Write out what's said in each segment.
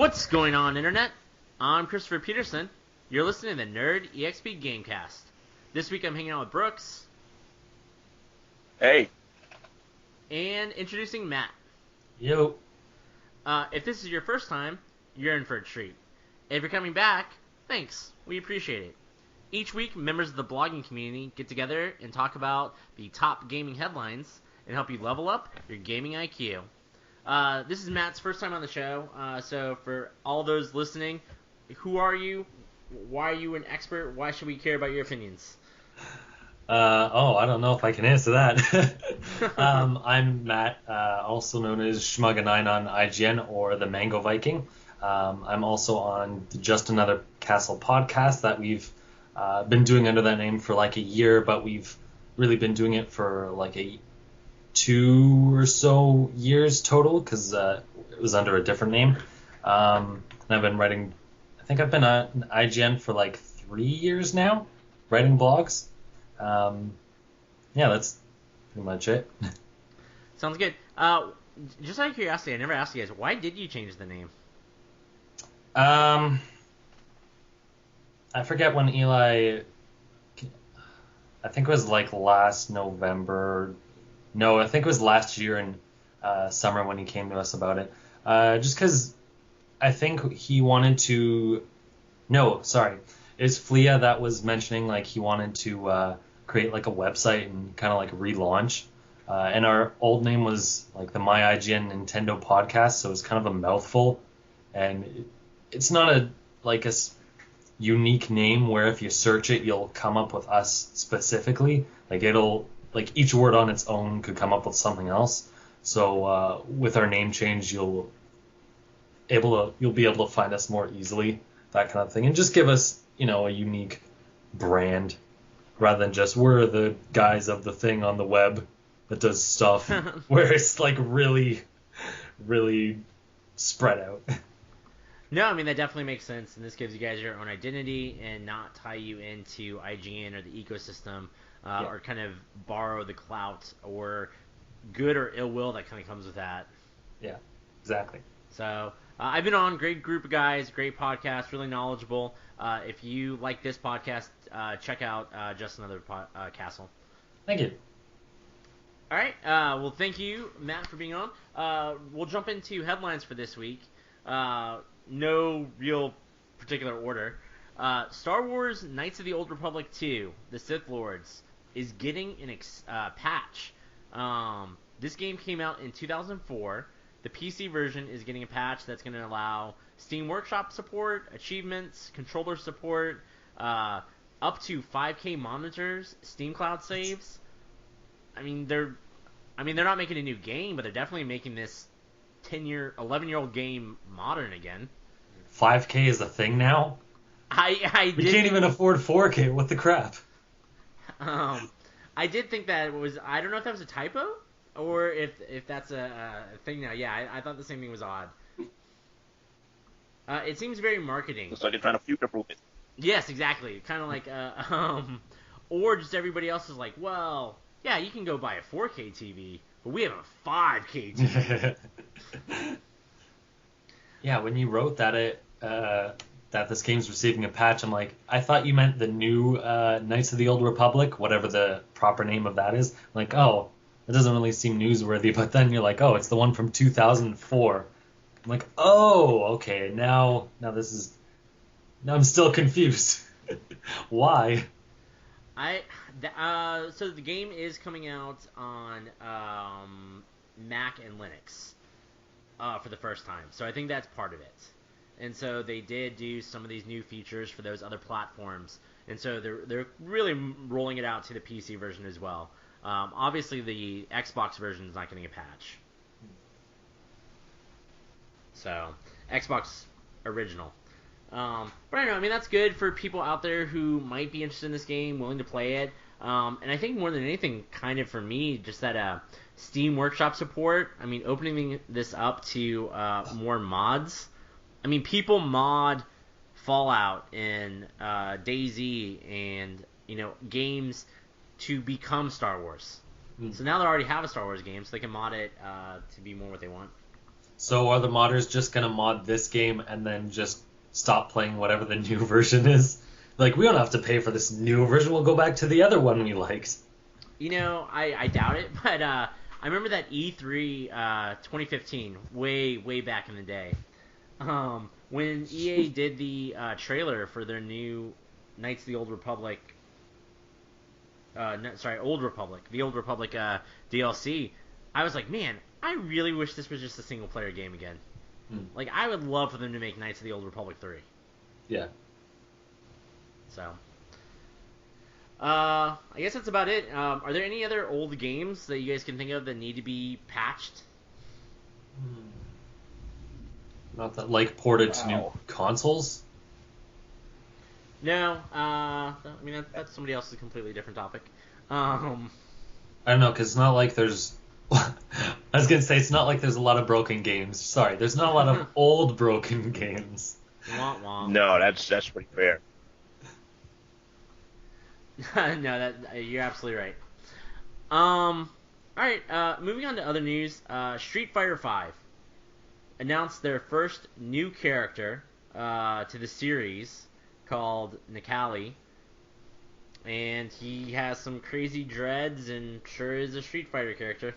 What's going on, Internet? I'm Christopher Peterson. You're listening to the Nerd EXP Gamecast. This week I'm hanging out with Brooks. Hey. And introducing Matt. Yo. If this is your first time, you're in for a treat. If you're coming back, thanks. We appreciate it. Each week, members of the blogging community get together and talk about the top gaming headlines and help you level up your gaming IQ. This is Matt's first time on the show, so for all those listening, who are you? Why are you an expert? Why should we care about your opinions? I don't know if I can answer that. I'm Matt, also known as Schmugga9 on IGN or the Mango Viking. I'm also on the Just Another Castle podcast that we've been doing under that name for like a year, but we've really been doing it for like 2 or so years total because it was under a different name. And I've been writing, I think I've been on IGN for like 3 years now, writing blogs. Yeah, that's pretty much it. Sounds good. Just out of curiosity, I never asked you guys, why did you change the name? I forget when Eli, I think it was like last November. No, I think it was last year in summer when he came to us about it. Just because I think he wanted to, no, sorry. It's Flea that was mentioning like he wanted to create like a website and kind of like relaunch. And our old name was like the My IGN Nintendo Podcast, so it's kind of a mouthful. And it's not a unique name where if you search it, you'll come up with us specifically. Like it'll, like each word on its own could come up with something else. So with our name change, you'll be able to find us more easily, that kind of thing, and just give us, a unique brand rather than just we're the guys of the thing on the web that does stuff where it's like really, really spread out. No, I mean, that definitely makes sense, and this gives you guys your own identity and not tie you into IGN or the ecosystem or kind of borrow the clout or good or ill will that kind of comes with that. Yeah, exactly. So I've been on, great group of guys, great podcast, really knowledgeable. If you like this podcast, check out Just Another Castle. Thank you. All right. Well, thank you, Matt, for being on. We'll jump into headlines for this week. No real particular order. Star Wars Knights of the Old Republic 2, The Sith Lords, is getting an patch. This game came out in 2004. The PC version is getting a patch that's going to allow Steam Workshop support, achievements, controller support, up to 5K monitors, Steam Cloud saves. I mean, they're not making a new game, but they're definitely making this 11-year-old game modern again. 5K is a thing now? We can't even afford 4K. What the crap? I did think that it was, I don't know if that was a typo or if that's a thing now. Yeah, I thought the same thing was odd. It seems very marketing. So they're trying to future-proof it. Yes, exactly. Kind of like, or just everybody else is like, well, yeah, you can go buy a 4K TV, but we have a 5K TV. Yeah, when you wrote that that this game's receiving a patch, I'm like, I thought you meant the new Knights of the Old Republic, whatever the proper name of that is. I'm like, oh, it doesn't really seem newsworthy, but then you're like, oh, it's the one from 2004. I'm like, oh, okay, now I'm still confused. Why? So the game is coming out on Mac and Linux for the first time. So I think that's part of it. And so they did do some of these new features for those other platforms. And so they're really rolling it out to the PC version as well. Obviously, the Xbox version is not getting a patch. So, Xbox original. But I don't know, I mean, that's good for people out there who might be interested in this game, willing to play it. And I think more than anything, kind of for me, just that Steam Workshop support. I mean, opening this up to more mods. I mean, people mod Fallout and DayZ and, games to become Star Wars. So now they already have a Star Wars game, so they can mod it to be more what they want. So are the modders just gonna mod this game and then just stop playing whatever the new version is? Like, we don't have to pay for this new version. We'll go back to the other one we liked. I doubt it, but I remember that E3 2015, way back in the day, when EA did the trailer for their new Knights of the Old Republic, Old Republic, the Old Republic DLC. I was like, man, I really wish this was just a single player game again. Like, I would love for them to make Knights of the Old Republic 3. Yeah. So, I guess that's about it. Are there any other old games that you guys can think of that need to be patched? Not that, like, ported to new consoles? No, I mean, that's somebody else's completely different topic. I don't know, because it's not like there's... I was going to say, it's not like there's a lot of broken games. Sorry, there's not a lot of old broken games. Wah, wah. No, that's pretty fair. No, you're absolutely right. All right, moving on to other news. Street Fighter V announced their first new character to the series called Necalli, and he has some crazy dreads and sure is a Street Fighter character.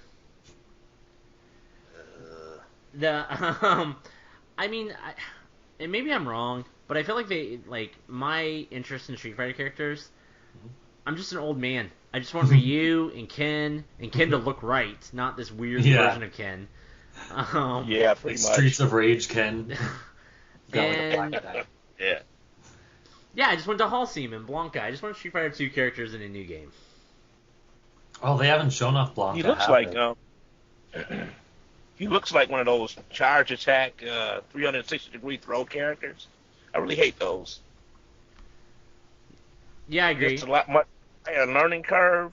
I mean, and maybe I'm wrong, but I feel like my interest in Street Fighter characters. I'm just an old man. I just want Ryu and Ken to look right, not this weird version of Ken. Yeah, pretty much. Streets of Rage Ken. And Yeah. yeah, I just went to Halcyon and Blanca. I just want Street Fighter 2 characters in a new game. Oh, they haven't shown off Blanca. He looks like he looks like one of those charge attack 360-degree throw characters. I really hate those. Yeah, I agree. It's a learning curve,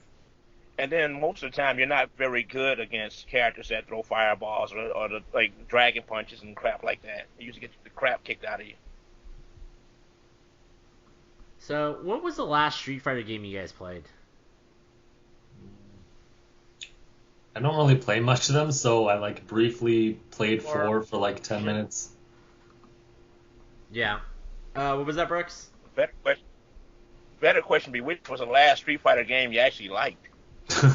and then most of the time you're not very good against characters that throw fireballs or the, like dragon punches and crap like that. You usually get the crap kicked out of you. So, what was the last Street Fighter game you guys played? I don't really play much of them, so I like briefly played 4 for like 10 minutes. Yeah. What was that, Brooks? Better question be, which was the last Street Fighter game you actually liked? 2.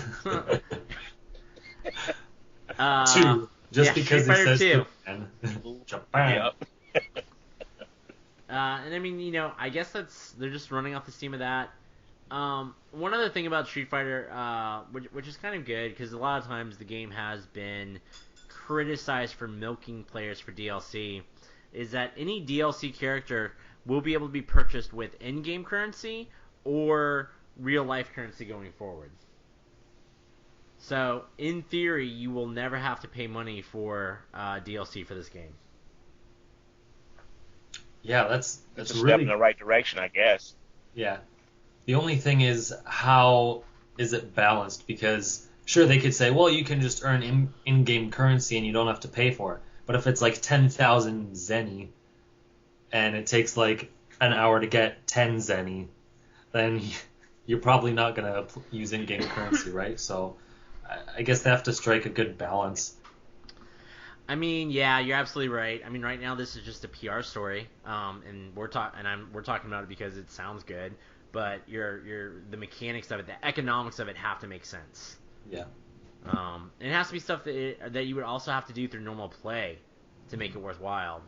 Just because it says 2. Japan. Japan. Yep. And I mean, I guess they're just running off the steam of that. One other thing about Street Fighter, which is kind of good, because a lot of times the game has been criticized for milking players for DLC, is that any DLC character will be able to be purchased with in-game currency or real-life currency going forward. So, in theory, you will never have to pay money for DLC for this game. Yeah, that's It's a really step in the right direction, I guess. Yeah. The only thing is, how is it balanced? Because, sure, they could say, well, you can just earn in-game currency and you don't have to pay for it. But if it's like 10,000 zenny, and it takes like an hour to get 10 zenny, then you're probably not going to use in-game currency, right? So I guess they have to strike a good balance. I mean, yeah, you're absolutely right. I mean, right now this is just a PR story, and we're talking about it because it sounds good. But the mechanics of it, the economics of it, have to make sense. Yeah. And it has to be stuff that you would also have to do through normal play to make it worthwhile.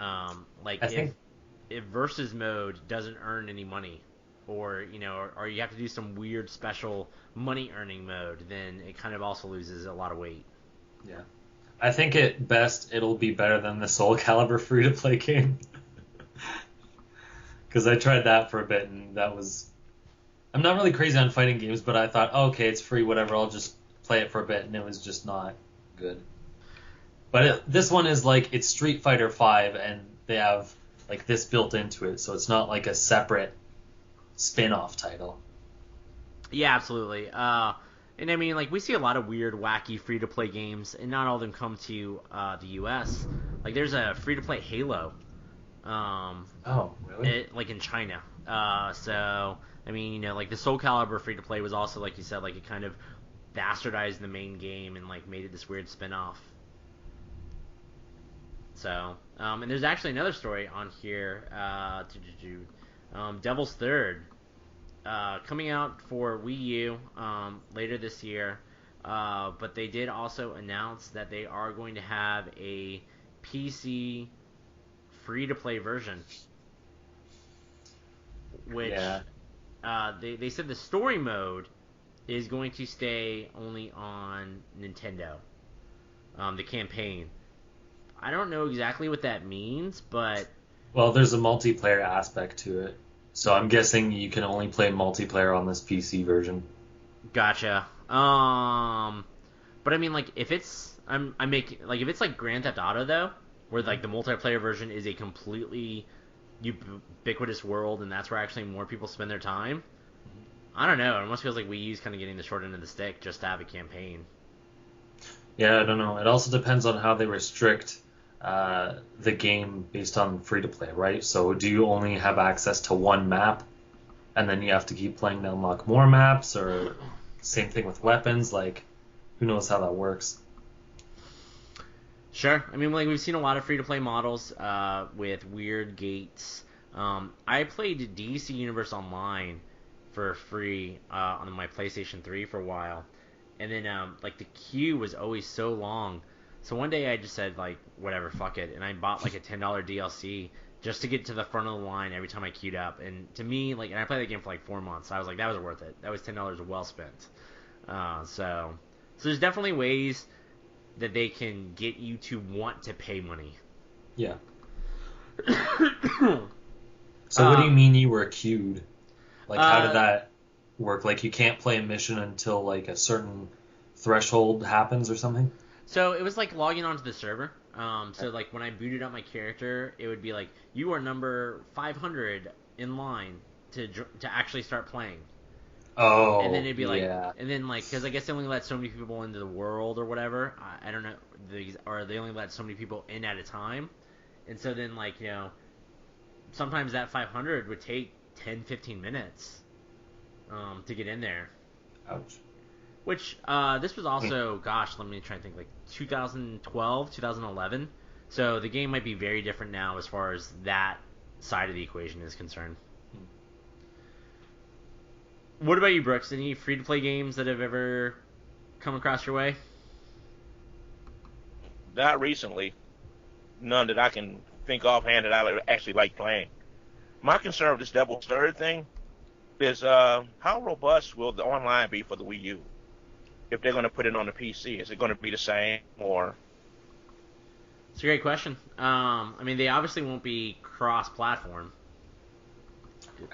If versus mode doesn't earn any money, or you have to do some weird special money earning mode, then it kind of also loses a lot of weight. Yeah. I think at best it'll be better than the Soul Calibur free to play game. Because I tried that for a bit, and that was... I'm not really crazy on fighting games, but I thought, okay, it's free, whatever, I'll just play it for a bit, and it was just not good. But this one is like, it's Street Fighter V, and they have like this built into it, so it's not like a separate spin-off title. Yeah, absolutely. And I mean, like, we see a lot of weird, wacky free-to-play games, and not all of them come to the U.S. Like, there's a free-to-play Halo. Oh, really? Like in China. So, I mean, like the Soul Calibur free-to-play was also, like you said, like it kind of bastardized the main game and like made it this weird spin-off. So, and there's actually another story on here. Devil's Third, coming out for Wii U later this year. But they did also announce that they are going to have a PC free-to-play version, which they said the story mode is going to stay only on Nintendo. The campaign. I don't know exactly what that means, but Well, there's a multiplayer aspect to it, so I'm guessing you can only play multiplayer on this PC version. gotcha. But I mean, like, if it's if it's like Grand Theft Auto though, where like the multiplayer version is a completely ubiquitous world, and that's where actually more people spend their time. I don't know. It almost feels like Wii U's kind of getting the short end of the stick just to have a campaign. Yeah, I don't know. It also depends on how they restrict the game based on free to play, right? So do you only have access to one map, and then you have to keep playing to unlock more maps, or same thing with weapons? Like, who knows how that works? Sure. I mean, like, we've seen a lot of free-to-play models with weird gates. I played DC Universe Online for free on my PlayStation 3 for a while. And then, like, the queue was always so long. So one day I just said, like, whatever, fuck it. And I bought, like, a $10 DLC just to get to the front of the line every time I queued up. And to me, like, and I played that game for, like, 4 months. So I was like, that was worth it. That was $10 well spent. So there's definitely ways that they can get you to want to pay money. Yeah. So what do you mean you were queued? Like, how did that work? Like, you can't play a mission until, like, a certain threshold happens or something? So it was like logging onto the server. So like when I booted up my character, it would be like, you are number 500 in line to actually start playing. Oh, And then it'd be like, yeah. and then like, because I guess they only let so many people into the world or whatever. I don't know, or they only let so many people in at a time. And so then like, you know, sometimes that 500 would take 10, 15 minutes to get in there. Ouch. Which, this was also, gosh, let me try and think, like 2012, 2011. So the game might be very different now as far as that side of the equation is concerned. What about you, Brooks? Any free-to-play games that have ever come across your way? Not recently. None that I can think offhand that I actually like playing. My concern with this Devil's Third thing is how robust will the online be for the Wii U? If they're going to put it on the PC, is it going to be the same or? It's a great question. I mean, they obviously won't be cross-platform.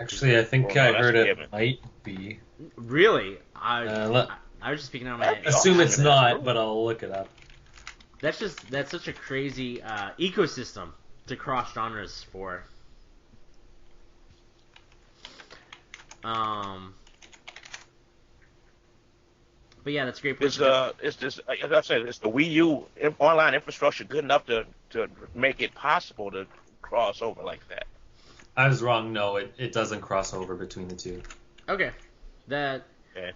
Actually, I think Well, I no, heard that's a it given. might be. Really? Let- I was just speaking out of my That'd head. be Assume awesome. it's That's not, cool. but I'll look it up. That's such a crazy ecosystem to cross genres for. But yeah, that's a great. Is this, as I said, is the Wii U online infrastructure good enough to make it possible to cross over like that? I was wrong. No, it doesn't cross over between the two. Okay, that. Okay,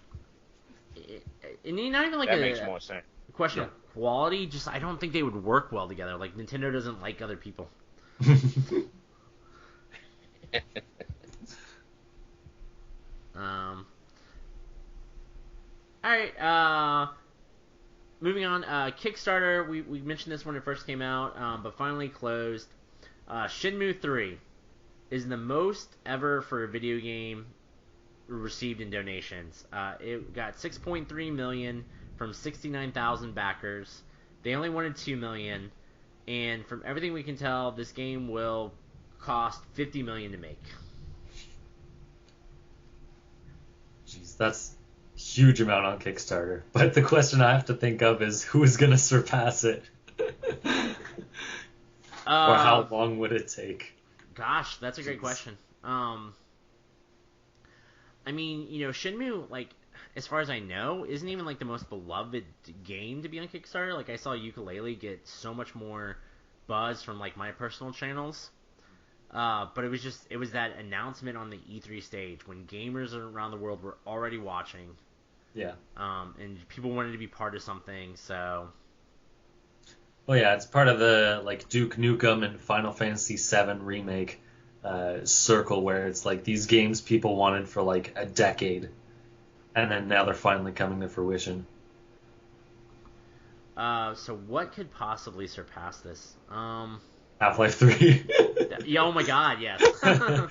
And not even like that a makes more sense. question of quality. Just I don't think they would work well together. Like Nintendo doesn't like other people. All right. Moving on. Kickstarter. We mentioned this when it first came out, but finally closed. Shenmue 3 is the most ever for a video game received in donations. It got 6.3 million from 69,000 backers. They only wanted 2 million, and from everything we can tell, this game will cost 50 million to make. Jeez, that's a huge amount on Kickstarter. But the question I have to think of is who is going to surpass it? Or how long would it take? Gosh, that's a great question. I mean, you know, Shenmue, like, as far as I know, isn't even like the most beloved game to be on Kickstarter. Like, I saw Yooka-Laylee get so much more buzz from like my personal channels. But it was that announcement on the E3 stage when gamers around the world were already watching. Yeah. And people wanted to be part of something, so. Well, yeah, it's part of the like Duke Nukem and Final Fantasy VII remake circle where it's like these games people wanted for like a decade, and then now they're finally coming to fruition. So what could possibly surpass this? Half-Life 3. Yeah, oh my God, yes. I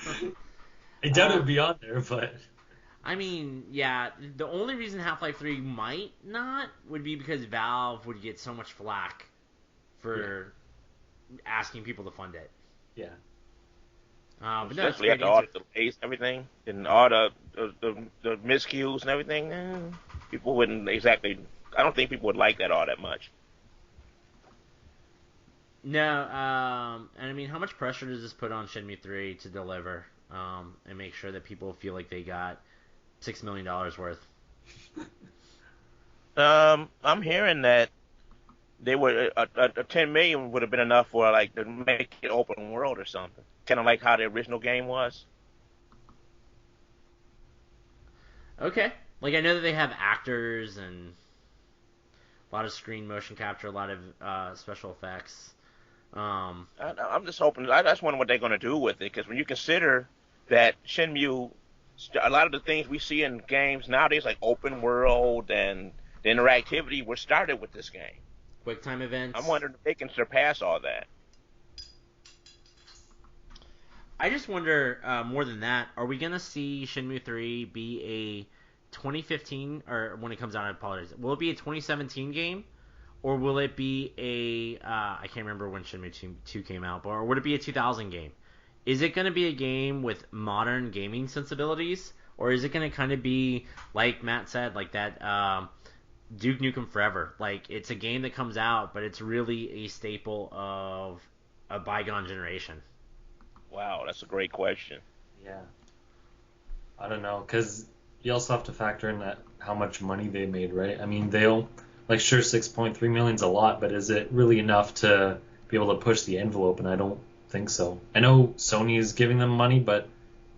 doubt it would be on there, but I mean, yeah, the only reason Half-Life 3 might not would be because Valve would get so much flack for asking people to fund it. yeah. But no, it's Especially great after all answer. the delays and everything, and all the miscues and everything, people wouldn't exactly. I don't think people would like that all that much. No, and I mean, how much pressure does this put on Shenmue 3 to deliver and make sure that people feel like they got $6 million worth? I'm hearing that they were a 10 million would have been enough for like to make it open world or something, kind of like how the original game was. Okay. Like, I know that they have actors and a lot of screen motion capture, a lot of special effects. I'm just hoping. I just wonder what they're going to do with it, because when you consider that Shenmue, a lot of the things we see in games nowadays, like open world and the interactivity, were started with this game. Quick time events. I'm wondering if they can surpass all that. I just wonder, more than that, are we going to see Shenmue 3 be a 2015, or when it comes out, I apologize, will it be a 2017 game? Or will it be I can't remember when Shenmue 2 came out, but or would it be a 2000 game? Is it going to be a game with modern gaming sensibilities? Or is it going to kind of be, like Matt said, like that Duke Nukem Forever? Like, it's a game that comes out, but it's really a staple of a bygone generation. Wow, that's a great question. Yeah. I don't know, because you also have to factor in that how much money they made, right? I mean, they'll like sure 6.3 million's a lot, but is it really enough to be able to push the envelope? And I don't think so. I know Sony is giving them money, but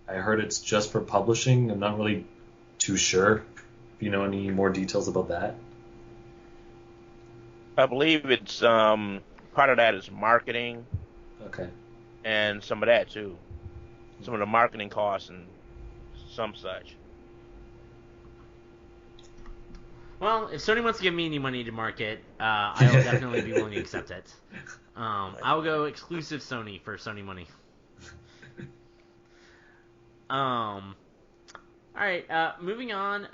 I heard it's just for publishing. I'm not really too sure. If you know any more details about that. I believe it's part of that is marketing Okay. and some of that too. Some of the marketing costs and some such. Well, if Sony wants to give me any money to market, I will definitely be willing to accept it. I will go exclusive Sony for Sony money. All right, moving on.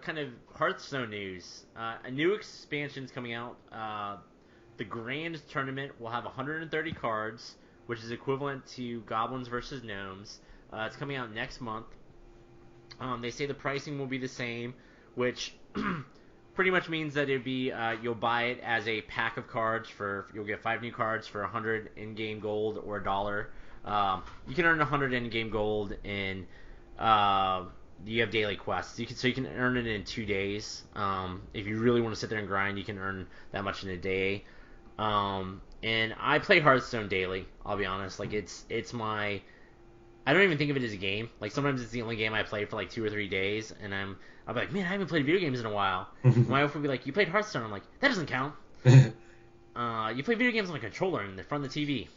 Kind of Hearthstone news. A new expansion's coming out. The Grand Tournament will have 130 cards, which is equivalent to Goblins versus Gnomes. It's coming out next month. They say the pricing will be the same, which pretty much means that it'd be you'll buy it as a pack of cards you'll get 5 new cards for 100 in-game gold or $1. You can earn 100 in-game gold in you have daily quests. You can earn it in 2 days. If you really want to sit there and grind, you can earn that much in a day. And I play Hearthstone daily. I'll be honest. Like it's my I don't even think of it as a game. Like sometimes it's the only game I play for like 2 or 3 days, and I'll be like, man, I haven't played video games in a while. My wife will be like, you played Hearthstone? I'm like, that doesn't count. You play video games on a controller in the front of the TV.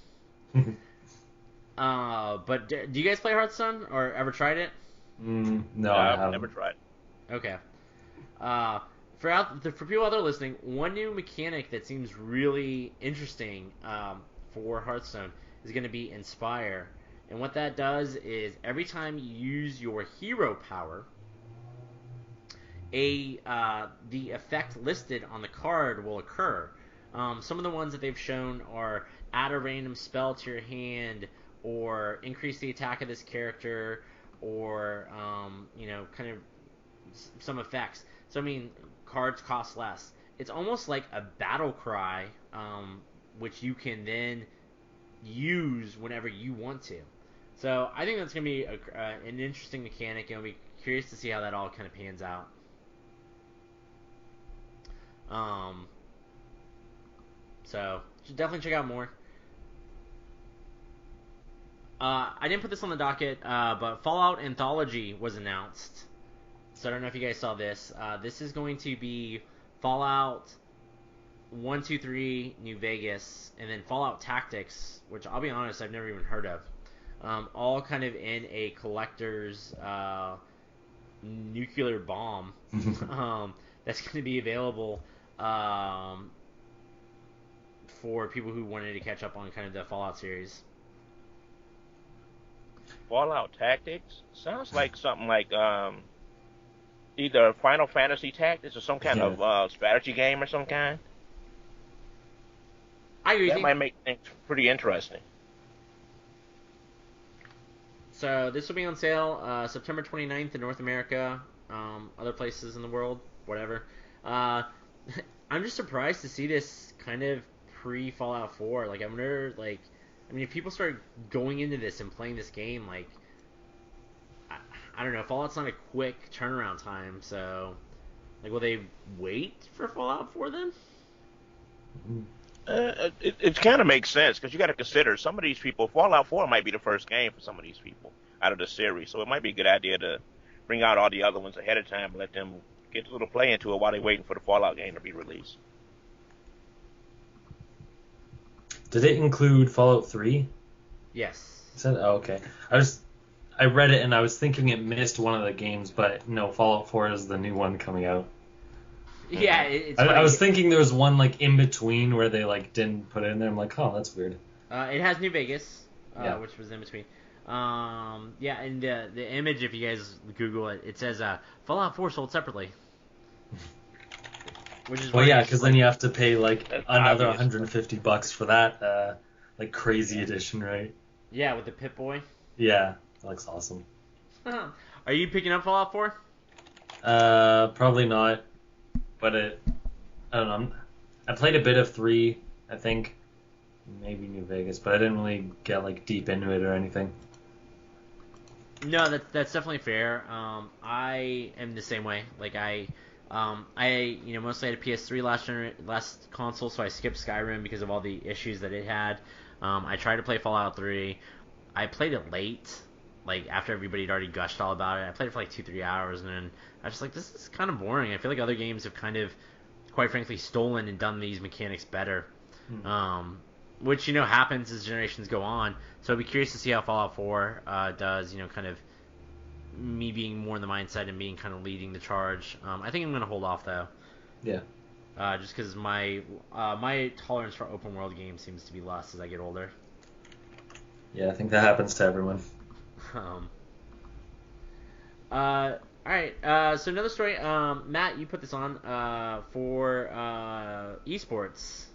But do you guys play Hearthstone or ever tried it? No, I I've haven't. never tried. Okay. For people out there listening, one new mechanic that seems really interesting for Hearthstone is going to be Inspire. And what that does is every time you use your hero power, the effect listed on the card will occur. Some of the ones that they've shown are add a random spell to your hand, or increase the attack of this character, or kind of some effects. So I mean, cards cost less. It's almost like a battle cry, which you can then use whenever you want to. So I think that's going to be an interesting mechanic, and I'll be curious to see how that all kind of pans out. So should definitely check out more. I didn't put this on the docket, but Fallout Anthology was announced. So I don't know if you guys saw this. This is going to be Fallout 1-2-3 New Vegas, and then Fallout Tactics, which I'll be honest, I've never even heard of. All kind of in a collector's nuclear bomb that's going to be available for people who wanted to catch up on kind of the Fallout series. Fallout Tactics sounds like something like either Final Fantasy Tactics or some kind of strategy game or some kind. I agree. That might make things pretty interesting. So this will be on sale September 29th in North America, other places in the world, whatever. I'm just surprised to see this kind of pre-Fallout 4. Like, I wonder, like, I mean, if people start going into this and playing this game, like, I don't know, Fallout's not a quick turnaround time, so, like, will they wait for Fallout 4 then? It kind of makes sense because you got to consider some of these people. Fallout 4 might be the first game for some of these people out of the series, so it might be a good idea to bring out all the other ones ahead of time and let them get a little play into it while they're waiting for the Fallout game to be released. Did it include Fallout 3? Yes. Okay. I read it and I was thinking it missed one of the games, but no, Fallout 4 is the new one coming out. Yeah, it's I was thinking there was one like in between where they like didn't put it in there. I'm like, oh, that's weird. It has New Vegas, which was in between. Yeah, and the image, if you guys Google it, it says Fallout 4 sold separately. Which is because then you have to pay like another $150 for that like crazy edition, right? Yeah, with the Pip-Boy. Yeah, that looks awesome. Are you picking up Fallout 4? Probably not. But I don't know. I played a bit of 3, I think, maybe New Vegas, but I didn't really get like deep into it or anything. No, that's definitely fair. I am the same way. Like I mostly had a PS3 last console, so I skipped Skyrim because of all the issues that it had. I tried to play Fallout 3. I played it late, like after everybody had already gushed all about it. I played it for like 2-3 hours, and then I was just like, this is kind of boring. I feel like other games have kind of, quite frankly, stolen and done these mechanics better. Which, happens as generations go on. So I'd be curious to see how Fallout 4 does, kind of me being more in the mindset and being kind of leading the charge. I think I'm going to hold off, though. Yeah. Just because my tolerance for open world games seems to be less as I get older. Yeah, I think that happens to everyone. All right. So another story. Matt, you put this on for esports.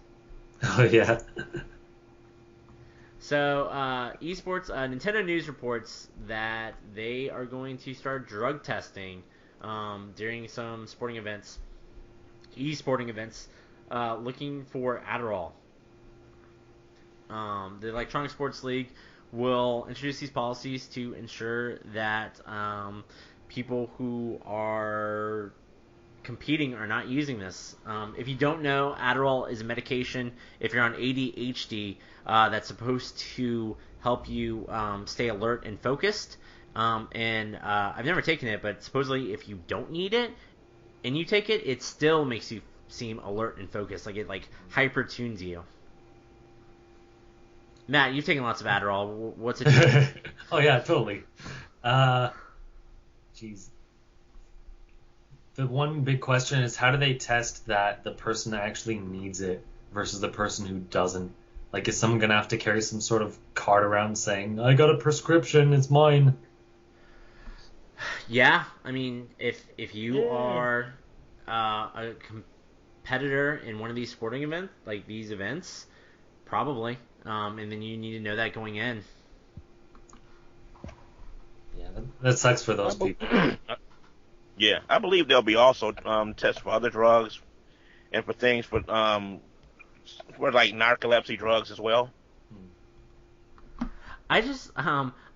Oh yeah. So esports. Nintendo News reports that they are going to start drug testing during some sporting events, e-sporting events, looking for Adderall. The Electronic Sports League will introduce these policies to ensure that people who are competing are not using this. If you don't know, Adderall is a medication if you're on ADHD that's supposed to help you stay alert and focused. And I've never taken it, but supposedly if you don't need it and you take it, it still makes you seem alert and focused. Like it hyper tunes you. Matt, you've taken lots of Adderall. What's it do? Oh yeah, totally. Jeez. The one big question is how do they test that the person that actually needs it versus the person who doesn't? Like, is someone gonna have to carry some sort of card around saying, "I got a prescription, it's mine"? Yeah, I mean, if you are a competitor in one of these sporting events, like these events, probably. And then you need to know that going in. Yeah, that sucks for those people. Yeah, I believe there'll be also tests for other drugs and for things for like narcolepsy drugs as well. I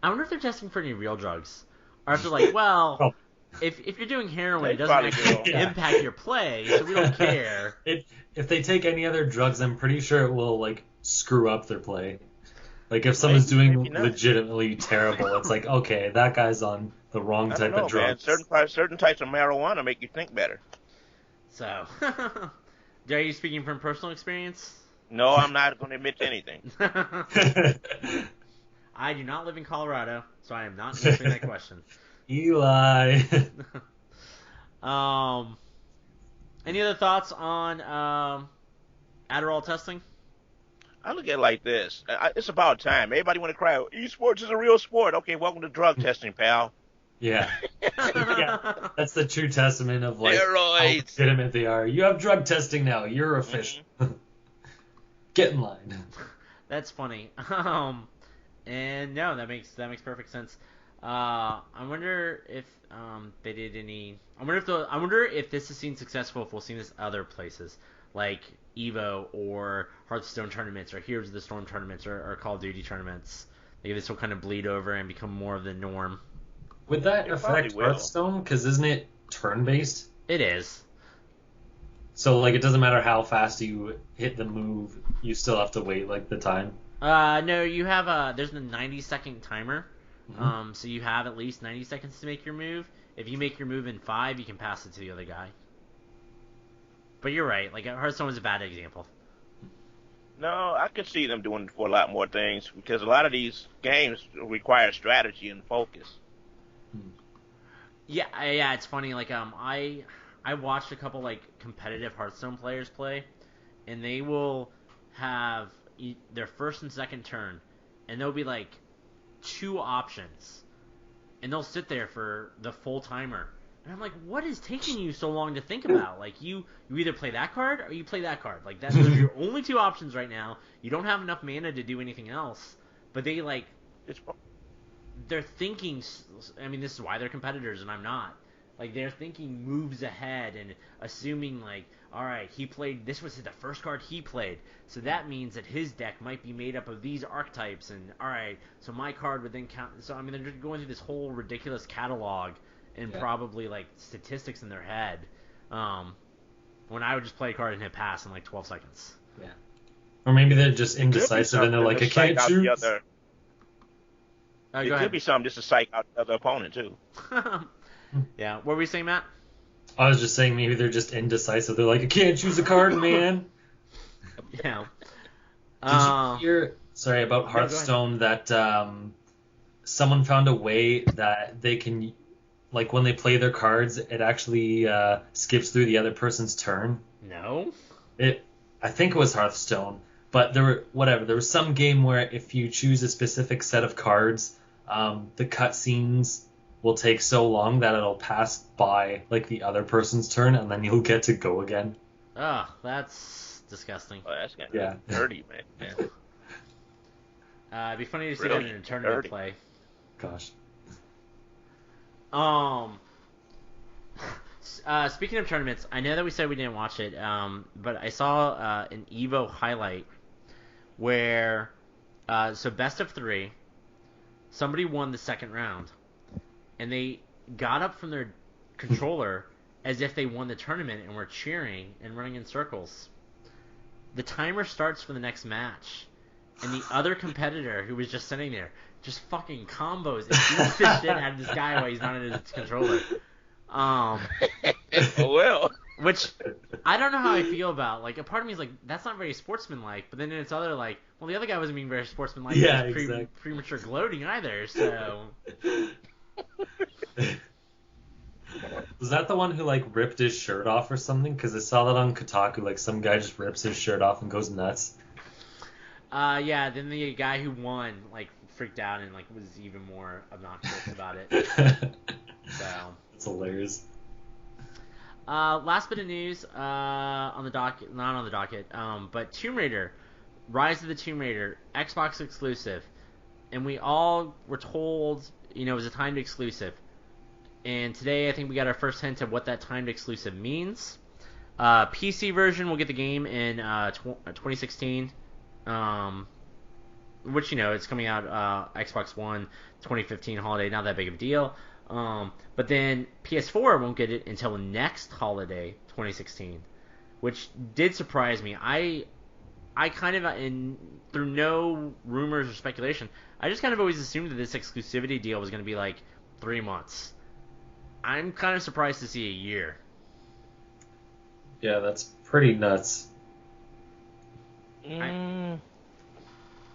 wonder if they're testing for any real drugs, or if they're like, well, if you're doing heroin, it doesn't actually impact your play, so we don't care. If they take any other drugs, I'm pretty sure it will like screw up their play. Like if someone's doing legitimately terrible, it's like, okay, that guy's on the wrong type of drugs. Man. Certain types of marijuana make you think better. So, Are you speaking from personal experience? No, I'm not going to admit to anything. I do not live in Colorado, so I am not answering that question. Eli. Any other thoughts on Adderall testing? I look at it like this. It's about time. Everybody want to cry, esports is a real sport. Okay, welcome to drug testing, pal. Yeah. Yeah. That's the true testament of like how Steroids. legitimate they are. You have drug testing now. You're official. Get in line. That's funny. And no, that makes perfect sense. I wonder if they did any. I wonder if this is seen successful. If we'll see this other places like Evo or Hearthstone tournaments or Heroes of the Storm tournaments or Call of Duty tournaments. Maybe this will kind of bleed over and become more of the norm. Would that It affect probably will. Hearthstone? Because isn't it turn-based? It is. So like it doesn't matter how fast you hit the move, you still have to wait like the time. No, you have there's a 90-second timer. Mm-hmm. So you have at least 90 seconds to make your move. If you make your move in 5, you can pass it to the other guy. But you're right. Like Hearthstone was a bad example. No, I could see them doing for a lot more things because a lot of these games require strategy and focus. Yeah, it's funny. Like I watched a couple like competitive Hearthstone players play, and they will have their first and second turn, and there'll be like 2 options, and they'll sit there for the full timer. And I'm like, what is taking you so long to think about? Like you either play that card or you play that card. Like those are your only 2 options right now. You don't have enough mana to do anything else. But they like It's they're thinking. I mean, this is why they're competitors, and I'm not. Like they're thinking moves ahead and assuming like, all right, he played. This was the first card he played, so that means that his deck might be made up of these archetypes. And all right, so my card would then count. So I mean, they're just going through this whole ridiculous catalog and probably like statistics in their head. When I would just play a card and hit pass in like 12 seconds. Yeah. Or maybe they're just indecisive and they're like, I can't choose. Go It ahead. could be something just to psych out the other opponent too. Yeah. What were you saying, Matt? I was just saying maybe they're just indecisive. They're like, I can't choose a card, man. Yeah. Did you hear, sorry, about Hearthstone that someone found a way that they can, like when they play their cards, it actually skips through the other person's turn? No. I think it was Hearthstone, but there was some game where if you choose a specific set of cards, the cutscenes will take so long that it'll pass by like the other person's turn, and then you'll get to go again. Oh, that's disgusting. Oh, that's kind of dirty, man. It'd be funny to see Really that in a tournament dirty. play. Gosh. Speaking of tournaments, I know that we said we didn't watch it, but I saw an Evo highlight where, so best of 3, somebody won the second round, and they got up from their controller as if they won the tournament and were cheering and running in circles. The timer starts for the next match, and the other competitor who was just sitting there just fucking combos and beats the shit out of this guy while he's not in his controller. Well, Which I don't know how I feel about. Like, a part of me is like, that's not very sportsmanlike. But then it's other like, well, the other guy wasn't being very sportsmanlike. Yeah, He was exactly. premature gloating either. So Was that the one who like ripped his shirt off or something? Because I saw that on Kotaku. Like some guy just rips his shirt off and goes nuts. yeah. Then the guy who won like freaked out and like was even more obnoxious about it. So It's hilarious. last bit of news on the docket, not on the docket, but Tomb Raider, Rise of the Tomb Raider, Xbox exclusive, and we all were told, it was a timed exclusive. And today I think we got our first hint of what that timed exclusive means. PC version will get the game in 2016, which it's coming out Xbox One 2015 holiday, not that big of a deal. But then PS4 won't get it until next holiday, 2016, which did surprise me. I kind of, through no rumors or speculation, I just kind of always assumed that this exclusivity deal was going to be like 3 months. I'm kind of surprised to see a year. Yeah, that's pretty nuts. Mm,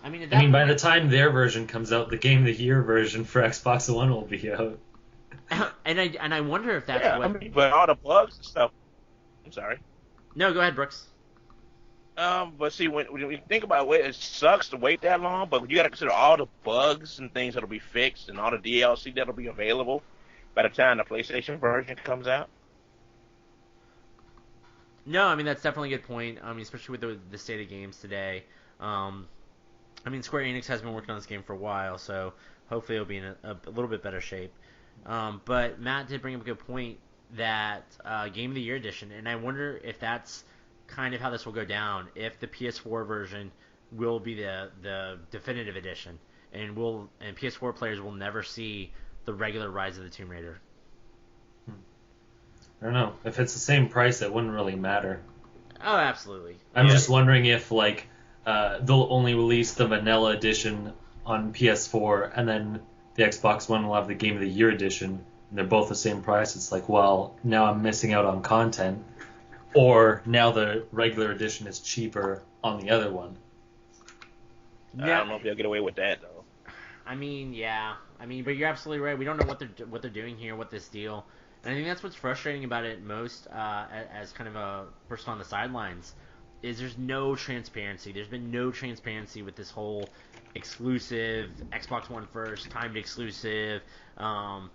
I mean, at I mean, that by the point, time their version comes out, the Game of the Year version for Xbox One will be out. and I wonder if that's yeah, I what. mean, but all the bugs and stuff. I'm sorry. No, go ahead, Brooks. But see, when you think about it, it sucks to wait that long. But you got to consider all the bugs and things that'll be fixed, and all the DLC that'll be available by the time the PlayStation version comes out. No, I mean that's definitely a good point. I mean, especially with the state of games today. I mean, Square Enix has been working on this game for a while, so hopefully it'll be in a little bit better shape. But Matt did bring up a good point that Game of the Year edition, and I wonder if that's kind of how this will go down. If the PS4 version will be the definitive edition, and PS4 players will never see the regular Rise of the Tomb Raider. I don't know. If it's the same price, it wouldn't really matter. Oh, absolutely. I'm just wondering if they'll only release the vanilla edition on PS4, and then the Xbox One will have the Game of the Year edition, and they're both the same price. It's like, well, now I'm missing out on content, or now the regular edition is cheaper on the other one. I don't know if they'll get away with that though. I mean, yeah. I mean, but you're absolutely right. We don't know what they're doing here, what this deal. And I think that's what's frustrating about it most, as kind of a person on the sidelines, is there's no transparency. There's been no transparency with this whole exclusive, Xbox One first, timed exclusive. What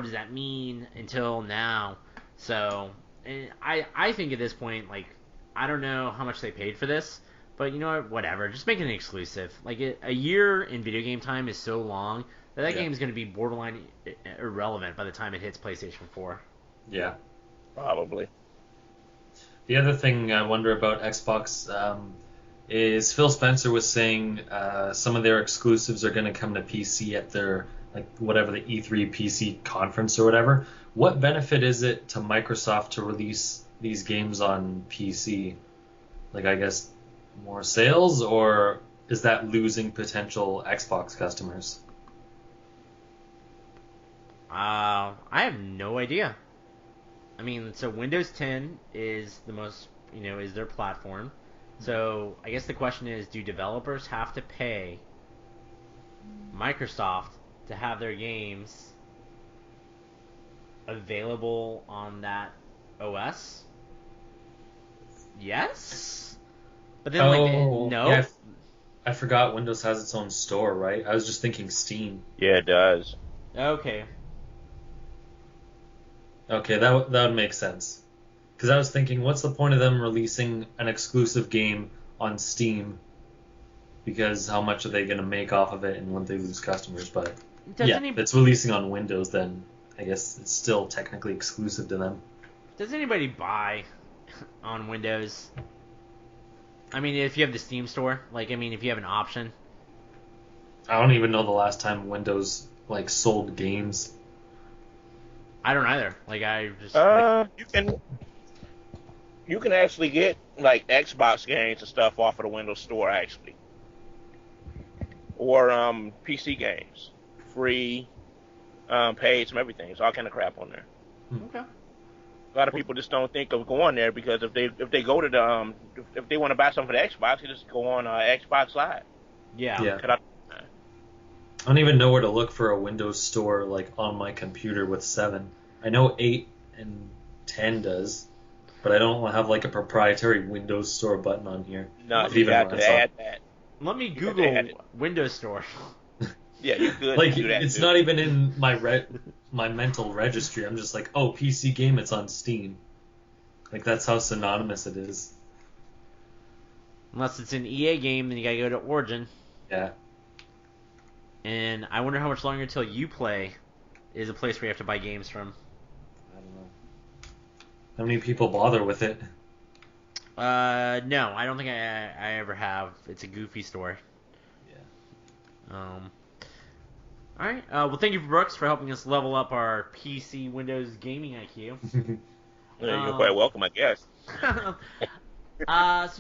does that mean until now? So, and I think at this point, like, I don't know how much they paid for this, but you know what? Whatever. Just make it an exclusive. Like, a year in video game time is so long that game is going to be borderline irrelevant by the time it hits PlayStation 4. Yeah. Probably. The other thing I wonder about Xbox is Phil Spencer was saying some of their exclusives are going to come to PC at their, whatever, the E3 PC conference or whatever. What benefit is it to Microsoft to release these games on PC? I guess more sales, or is that losing potential Xbox customers? I have no idea. I mean, so Windows 10 is the most, is their platform. So I guess the question is, do developers have to pay Microsoft to have their games available on that OS? Yes? But then, no? Yeah, I forgot Windows has its own store, right? I was just thinking Steam. Yeah, it does. Okay. Okay, that would make sense. Because I was thinking, what's the point of them releasing an exclusive game on Steam? Because how much are they going to make off of it, and wouldn't they lose customers? But if it's releasing on Windows, then I guess it's still technically exclusive to them. Does anybody buy on Windows? I mean, if you have the Steam store, if you have an option. I don't even know the last time Windows sold games. I don't either. I just you can actually get Xbox games and stuff off of the Windows Store actually, or PC games, free, paid, some everything. It's all kind of crap on there. Okay. A lot of people just don't think of going there because if they go to the if they want to buy something for the Xbox, they just go on Xbox Live. Yeah. I don't even know where to look for a Windows Store on my computer with 7. I know 8 and 10 does, but I don't have a proprietary Windows Store button on here. No, you got to add that. Let me Google Windows Store. Yeah, you could. Do that it's too. not even in my mental registry. I'm just PC game, it's on Steam. That's how synonymous it is. Unless it's an EA game, then you gotta go to Origin. Yeah. And I wonder how much longer until Uplay is a place where you have to buy games from. I don't know. How many people bother with it? No, I don't think I ever have. It's a goofy store. Yeah. All right. Well, thank you, Brooks, for helping us level up our PC Windows gaming IQ. You're quite welcome, I guess. So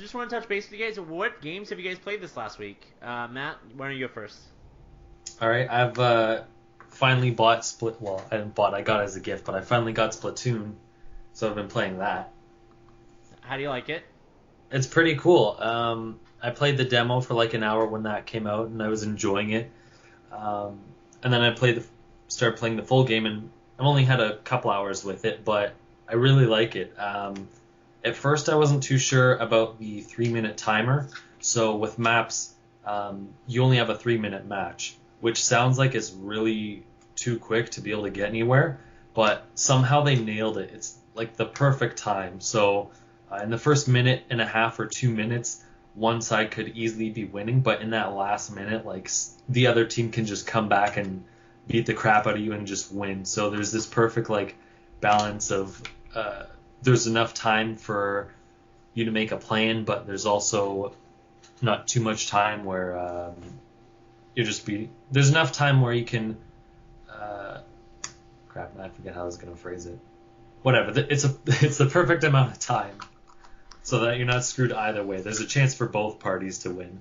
just want to touch base with you guys. What games have you guys played this last week? Matt, why don't you go first? All right, I've finally bought I got it as a gift, but I finally got Splatoon, so I've been playing that. How do you like it? It's pretty cool. I played the demo for like an hour when that came out, and I was enjoying it. And then I started playing the full game, and I've only had a couple hours with it, but I really like it. At first, I wasn't too sure about the 3-minute timer. So with maps, you only have a 3-minute match, which sounds like it's really too quick to be able to get anywhere, but somehow they nailed it. It's like the perfect time. So in the first minute and a half or 2 minutes, one side could easily be winning, but in that last minute, like the other team can just come back and beat the crap out of you and just win. So there's this perfect like balance of there's enough time for you to make a plan, but there's also not too much time where there's enough time where you can crap, I forget how I was gonna phrase it. Whatever, it's the perfect amount of time so that you're not screwed either way. There's a chance for both parties to win.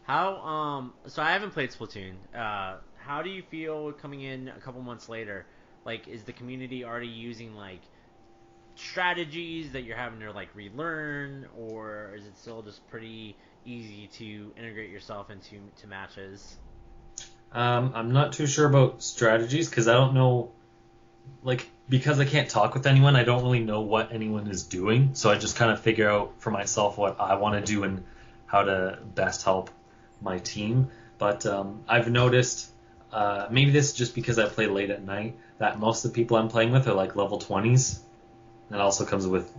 So I haven't played Splatoon. How do you feel coming in a couple months later? Like, is the community already using like strategies that you're having to like relearn, or is it still just pretty easy to integrate yourself into matches? I'm not too sure about strategies because I don't know, like, because I can't talk with anyone, I don't really know what anyone is doing. So I just kind of figure out for myself what I want to do and how to best help my team. But I've noticed, maybe this is just because I play late at night, that most of the people I'm playing with are like level 20s. That also comes with,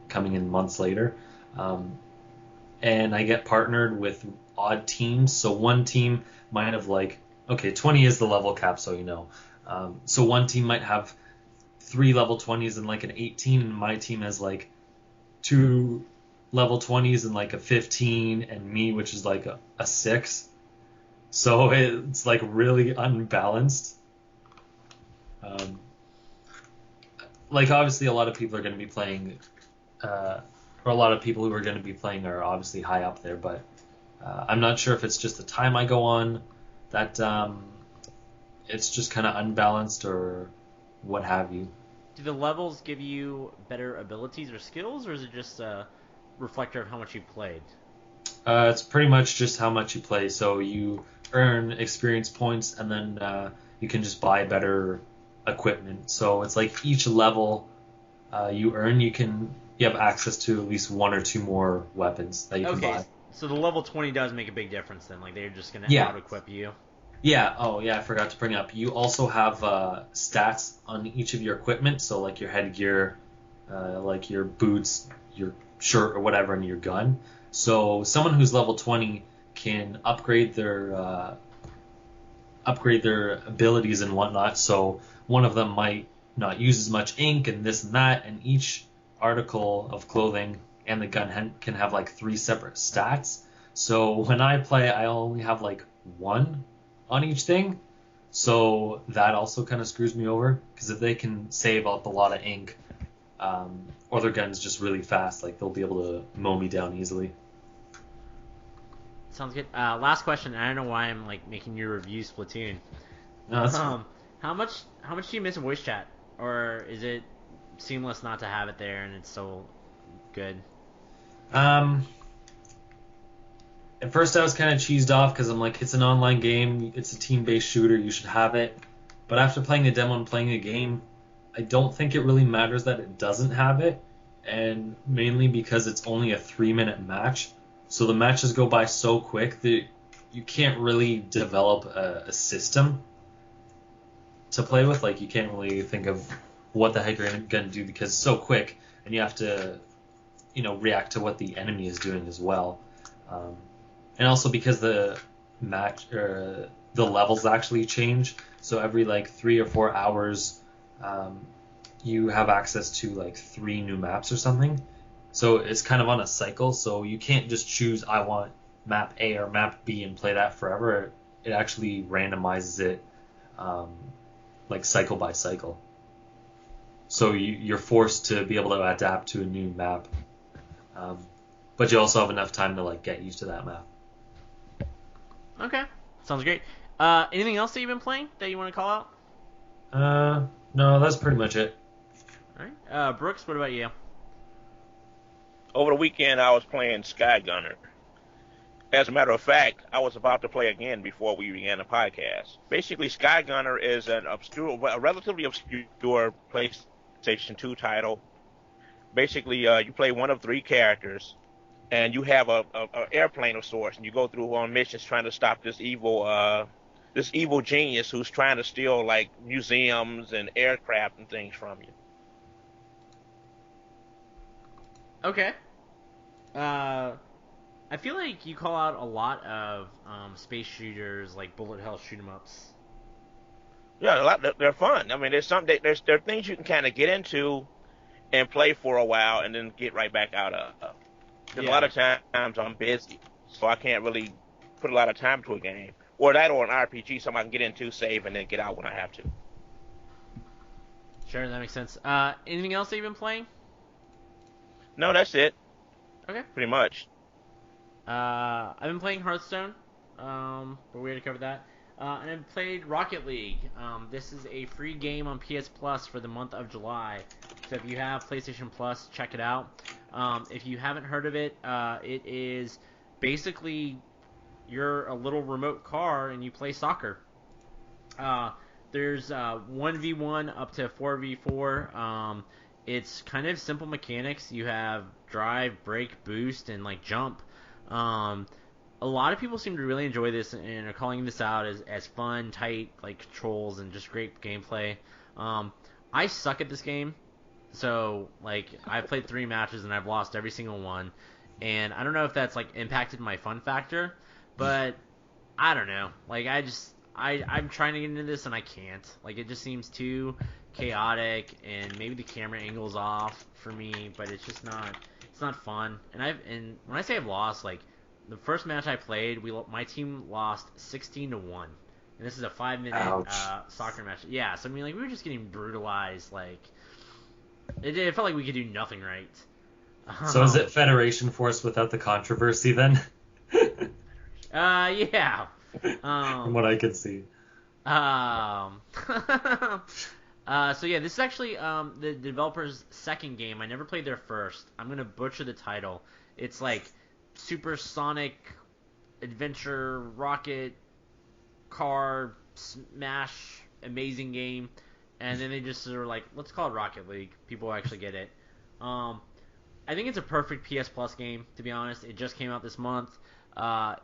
coming in months later. And I get partnered with odd teams. So one team might have like, okay, 20 is the level cap, so you know. So one team might have 3 level 20s and like an 18, and my team has like 2 level 20s and like a 15, and me, which is like a 6. So it's like really unbalanced. Like obviously a lot of people are going to be playing, or a lot of people who are going to be playing are obviously high up there, but I'm not sure if it's just the time I go on that it's just kind of unbalanced or what have you. Do the levels give you better abilities or skills, or is it just a reflector of how much you played? It's pretty much just how much you play. So you earn experience points, and then you can just buy better equipment. So it's like each level you earn, you have access to at least 1 or 2 more weapons that you can buy. So the level 20 does make a big difference then. Like they're just gonna out-equip you. Yeah. Oh, yeah. I forgot to bring up. You also have stats on each of your equipment. So like your headgear, like your boots, your shirt or whatever, and your gun. So someone who's level 20 can upgrade their abilities and whatnot. So one of them might not use as much ink and this and that, and each article of clothing and the gun can have like 3 separate stats. So when I play, I only have like 1 on each thing. So that also kind of screws me over, because if they can save up a lot of ink, or their gun's just really fast, like they'll be able to mow me down easily. Sounds good. Last question. I don't know why I'm like making you review Splatoon. No, that's fine. How much do you miss voice chat, or is it seamless not to have it there and it's so good? At first I was kind of cheesed off because I'm like, it's an online game, it's a team-based shooter, you should have it. But after playing the demo and playing the game, I don't think it really matters that it doesn't have it, and mainly because it's only a 3-minute match. So the matches go by so quick that you can't really develop a system to play with. Like, you can't really think of what the heck you're going to do because it's so quick, and you have to, react to what the enemy is doing as well. And also because the levels actually change. So every like 3 or 4 hours, you have access to like 3 new maps or something. So it's kind of on a cycle. So you can't just choose I want map A or map B and play that forever. It actually randomizes it, like cycle by cycle. So you're forced to be able to adapt to a new map. But you also have enough time to like get used to that map. Okay, sounds great. Anything else that you've been playing that you want to call out? No, that's pretty much it. All right, Brooks, what about you? Over the weekend, I was playing Sky Gunner. As a matter of fact, I was about to play again before we began the podcast. Basically, Sky Gunner is a relatively obscure PlayStation 2 title. Basically, you play one of three characters, and you have a airplane of sorts, and you go through on missions trying to stop this evil genius who's trying to steal like museums and aircraft and things from you. Okay. I feel like you call out a lot of space shooters, like bullet hell shoot 'em ups. Yeah, a lot. They're fun. I mean, there are things you can kind of get into and play for a while, and then get right back out of. Because a lot of times I'm busy, so I can't really put a lot of time to a game. Or that, or an RPG, something I can get into, save, and then get out when I have to. Sure, that makes sense. Anything else that you've been playing? No, that's it. Okay. Pretty much. I've been playing Hearthstone, but we already covered that. And I've played Rocket League. This is a free game on PS Plus for the month of July. So if you have PlayStation Plus, check it out. If you haven't heard of it, it is basically you're a little remote car and you play soccer. There's 1v1 up to 4v4. It's kind of simple mechanics. You have drive, brake, boost, and like jump. A lot of people seem to really enjoy this and are calling this out as fun, tight, like controls and just great gameplay. I suck at this game, so like I've played 3 matches and I've lost every single one, and I don't know if that's like impacted my fun factor, but I don't know. Like I'm trying to get into this and I can't. Like it just seems too chaotic, and maybe the camera angle's off for me, but it's just not. It's not fun. And when I say I've lost, like the first match I played, my team lost 16-1, and this is a 5-minute soccer match. Yeah, so I mean, like we were just getting brutalized. Like it felt like we could do nothing right. So is it Federation Force without the controversy then? Yeah. From what I could see. So yeah, this is actually the developer's second game. I never played their first. I'm gonna butcher the title. It's like Supersonic Adventure Rocket Car Smash Amazing Game, and then they just sort of like, let's call it Rocket League. People will actually get it. I think it's a perfect PS Plus game, to be honest. It just came out this month.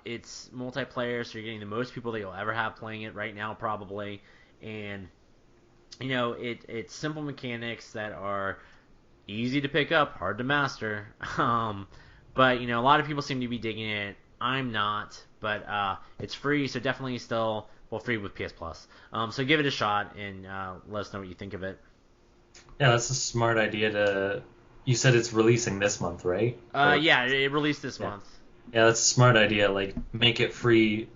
It's multiplayer, so you're getting the most people that you'll ever have playing it right now, probably, and you know, it's simple mechanics that are easy to pick up, hard to master. But, you know, a lot of people seem to be digging it. I'm not, but it's free, so definitely still, well, free with PS Plus. So give it a shot and let us know what you think of it. Yeah, that's a smart idea You said it's releasing this month, right? Yeah, it released this month. Yeah, that's a smart idea. Like, make it free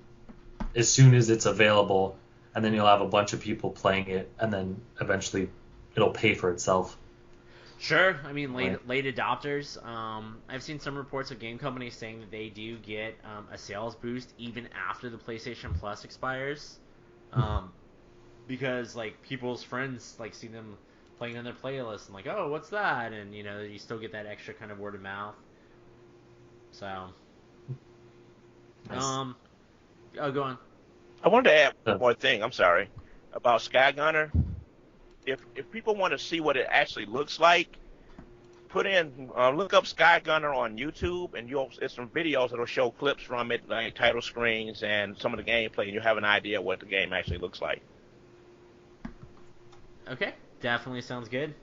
as soon as it's available, and then you'll have a bunch of people playing it, and then eventually it'll pay for itself. Sure. I mean, late adopters. I've seen some reports of game companies saying that they do get a sales boost even after the PlayStation Plus expires, because like people's friends like see them playing on their playlist and like, oh, what's that? And you know, you still get that extra kind of word of mouth. So, Nice. Oh, go on. I wanted to add one more thing. I'm sorry about Sky Gunner. If people want to see what it actually looks like, look up Sky Gunner on YouTube, and it's some videos that'll show clips from it, like title screens and some of the gameplay, and you'll have an idea what the game actually looks like. Okay, definitely sounds good.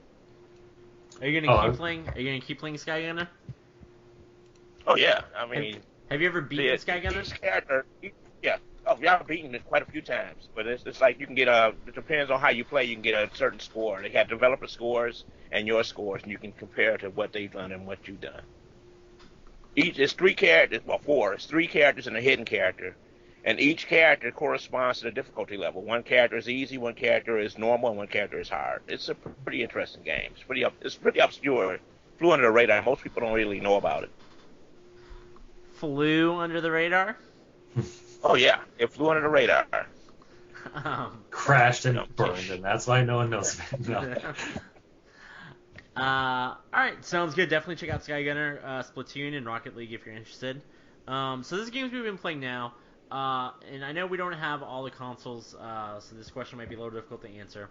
Are you gonna keep playing? Are you gonna keep playing Sky Gunner? Oh yeah, I mean, have you ever beaten Sky Gunner? Each character, yeah. Oh, yeah, I've beaten it quite a few times, but it's like you can get it depends on how you play, you can get a certain score. They have developer scores and your scores, and you can compare to what they've done and what you've done. It's 3 characters, well 4, it's 3 characters and a hidden character, and each character corresponds to the difficulty level. One character is easy, one character is normal, and one character is hard. It's a pretty interesting game. It's pretty obscure, flew under the radar. Most people don't really know about it. Flew under the radar? Oh yeah, it flew under the radar. Crashed and burned, and that's why no one knows about it. No. All right, sounds good. Definitely check out Skygunner, Splatoon, and Rocket League if you're interested. So this is games we've been playing now, and I know we don't have all the consoles, so this question might be a little difficult to answer.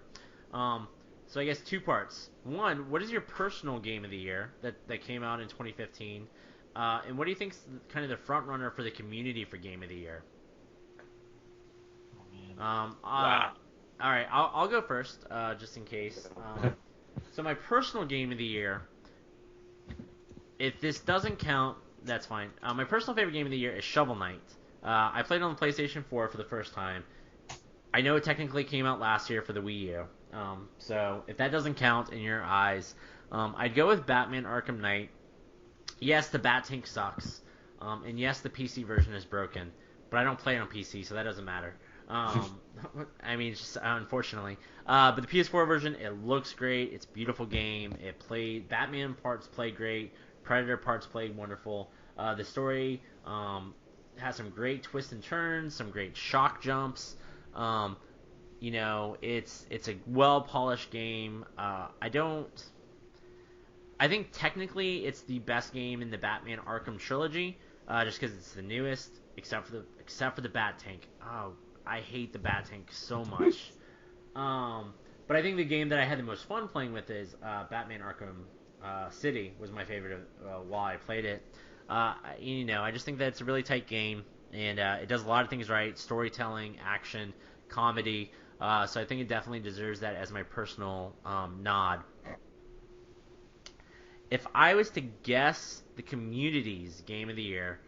So I guess two parts. One, what is your personal game of the year that came out in 2015? And what do you think's kind of the front runner for the community for game of the year? Wow. All right, I'll go first, just in case. So my personal game of the year, if this doesn't count, that's fine. My personal favorite game of the year is Shovel Knight. I played it on the PlayStation 4 for the first time. I know it technically came out last year for the Wii U. So if that doesn't count in your eyes, I'd go with Batman Arkham Knight. Yes, the Bat Tank sucks. And yes, the PC version is broken. But I don't play it on PC, so that doesn't matter. I mean, just unfortunately. But the PS4 version, it looks great. It's a beautiful game. Batman parts play great. Predator parts play wonderful. The story has some great twists and turns, some great shock jumps. It's a well polished game. I think technically it's the best game in the Batman Arkham trilogy, just because it's the newest, except for the Bat Tank. Oh, I hate the Bat Tank so much. But I think the game that I had the most fun playing with is Batman Arkham City was my favorite while I played it. I just think that it's a really tight game, and it does a lot of things right: storytelling, action, comedy. So I think it definitely deserves that as my personal nod. If I was to guess the community's game of the year,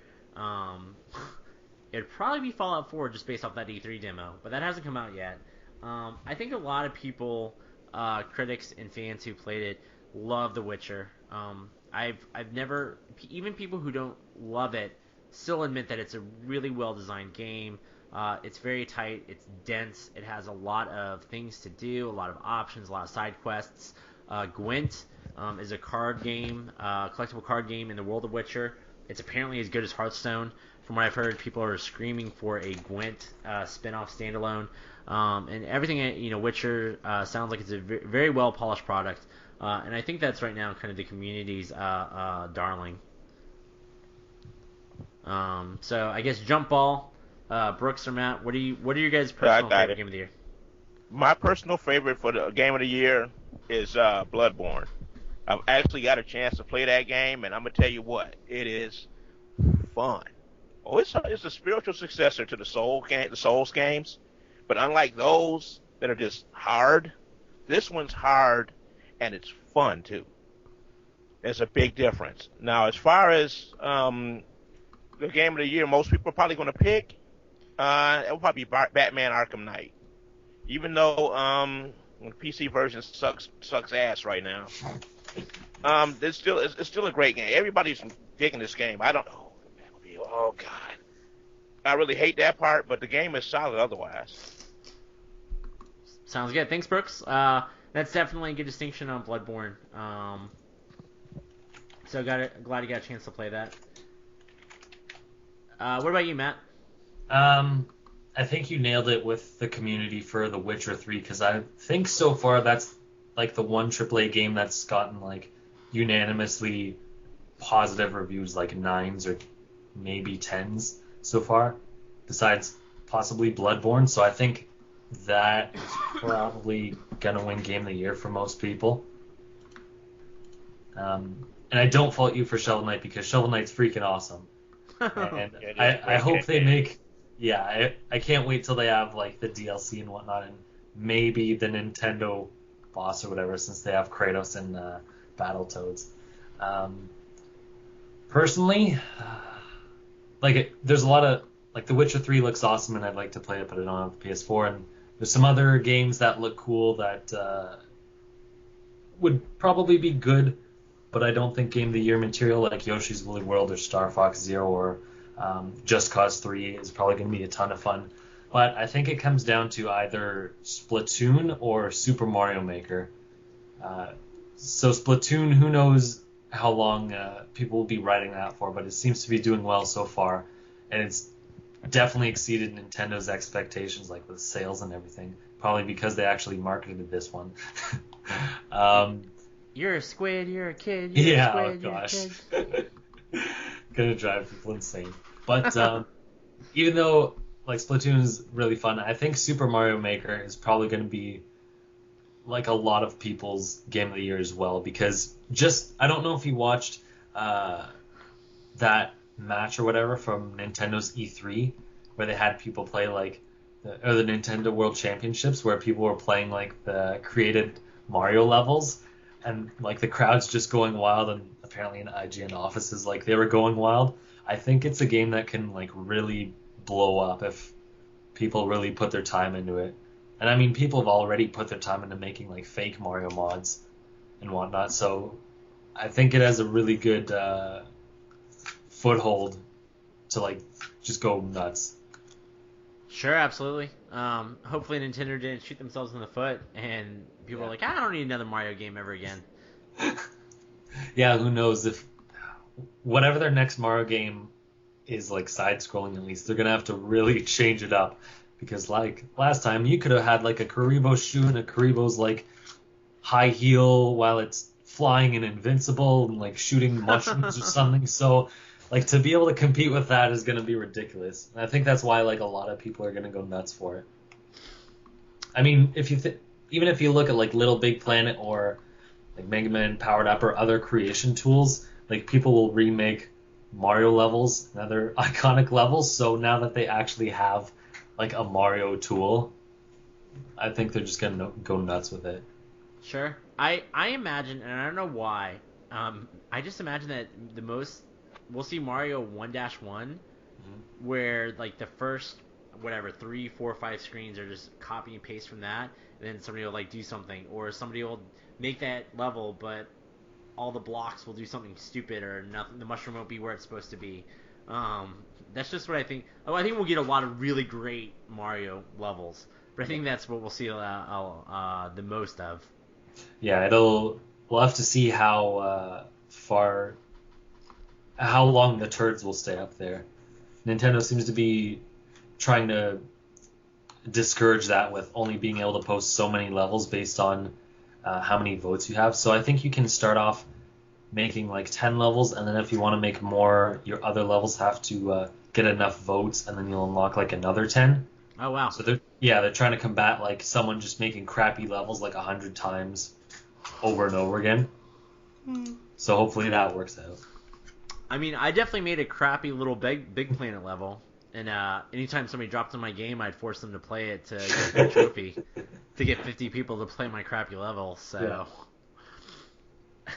it'd probably be Fallout 4 just based off that E3 demo, but that hasn't come out yet. I think a lot of people, critics and fans who played it, love The Witcher. I've never, even people who don't love it, still admit that it's a really well designed game. It's very tight, it's dense, it has a lot of things to do, a lot of options, a lot of side quests. Gwent is a card game, collectible card game in the world of Witcher. It's apparently as good as Hearthstone. From what I've heard, people are screaming for a Gwent spin-off standalone. And everything, Witcher sounds like it's a very well polished product. And I think that's right now kind of the community's darling. So I guess jump ball, Brooks or Matt, what are your guys' personal favorite game of the year? My personal favorite for the game of the year is Bloodborne. I've actually got a chance to play that game, and I'm gonna tell you what, it is fun. Oh, it's a spiritual successor to the Souls games, but unlike those that are just hard, this one's hard and it's fun too. There's a big difference. Now, as far as the game of the year, most people are probably going to pick. It will probably be Batman Arkham Knight, even though the PC version sucks ass right now. It's still a great game. Everybody's digging this game. Oh God, I really hate that part, but the game is solid otherwise. Sounds good. Thanks, Brooks. That's definitely a good distinction on Bloodborne. So glad you got a chance to play that. What about you, Matt? I think you nailed it with the community for The Witcher 3, because I think so far that's like the one AAA game that's gotten like unanimously positive reviews, like 9s or maybe 10s so far, besides possibly Bloodborne. So I think that is probably gonna win Game of the Year for most people. And I don't fault you for Shovel Knight, because Shovel Knight's freaking awesome. And I hope they make... Yeah, I can't wait till they have like the DLC and whatnot, and maybe the Nintendo boss or whatever, since they have Kratos and Battletoads. Personally, there's a lot of... Like, The Witcher 3 looks awesome, and I'd like to play it, but I don't have the PS4. And there's some other games that look cool that would probably be good, but I don't think Game of the Year material, like Yoshi's Woolly World or Star Fox Zero or Just Cause 3 is probably going to be a ton of fun. But I think it comes down to either Splatoon or Super Mario Maker. So Splatoon, who knows how long people will be writing that for, but it seems to be doing well so far. And it's definitely exceeded Nintendo's expectations, like with sales and everything. Probably because they actually marketed this one. Yeah, you're a squid, you're a kid, you're a Yeah, squid, oh you're a gosh. kid. Gonna drive people insane. But even though like Splatoon is really fun, I think Super Mario Maker is probably gonna be like a lot of people's game of the year as well, because I don't know if you watched that match or whatever from Nintendo's E3 where they had people play like the Nintendo World Championships where people were playing like the created Mario levels, and like the crowd's just going wild, and apparently in IGN offices like they were going wild. I think it's a game that can like really blow up if people really put their time into it. And I mean, people have already put their time into making like fake Mario mods and whatnot, so I think it has a really good foothold to like just go nuts. Sure, absolutely. Hopefully Nintendo didn't shoot themselves in the foot and people are like, I don't need another Mario game ever again. Yeah, who knows if whatever their next Mario game is like side-scrolling, at least they're gonna have to really change it up, because like last time you could have had like a Karibo shoe and a Karibo's like high heel while it's flying and invincible and like shooting mushrooms or something. So like to be able to compete with that is gonna be ridiculous. And I think that's why like a lot of people are gonna go nuts for it. I mean, even if you look at like Little Big Planet or like Mega Man Powered Up or other creation tools, like people will remake Mario levels and other iconic levels. So now that they actually have like a Mario tool, I think they're just gonna go nuts with it. Sure. I imagine, and I don't know why, I just imagine that we'll see Mario 1-1, where like the first, whatever, 3, 4, 5 screens are just copy and paste from that, and then somebody will like do something, or somebody will make that level, but all the blocks will do something stupid, or nothing. The mushroom won't be where it's supposed to be. That's just what I think. Oh, I think we'll get a lot of really great Mario levels, but I think that's what we'll see the most of. Yeah, we'll have to see how long the turds will stay up there. Nintendo seems to be trying to discourage that with only being able to post so many levels based on how many votes you have. So I think you can start off making like 10 levels, and then if you want to make more, your other levels have to get enough votes, and then you'll unlock like another 10. Oh, wow. So they're trying to combat like someone just making crappy levels like 100 times over and over again. So hopefully that works out. I mean, I definitely made a crappy little Big Planet level, and anytime somebody dropped in my game, I'd force them to play it to get a trophy, to get 50 people to play my crappy level. So,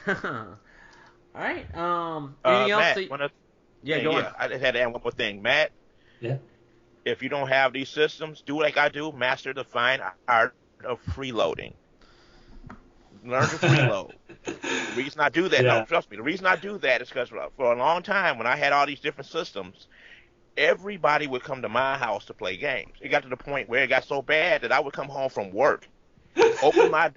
all right. Anything else? Matt, Go on. I just had to add one more thing, Matt. Yeah. If you don't have these systems, do like I do. Master the fine art of freeloading. Learn to freeload. The reason I do that, no, trust me, the reason I do that is because for a long time, when I had all these different systems, everybody would come to my house to play games. It got to the point where it got so bad that I would come home from work, open my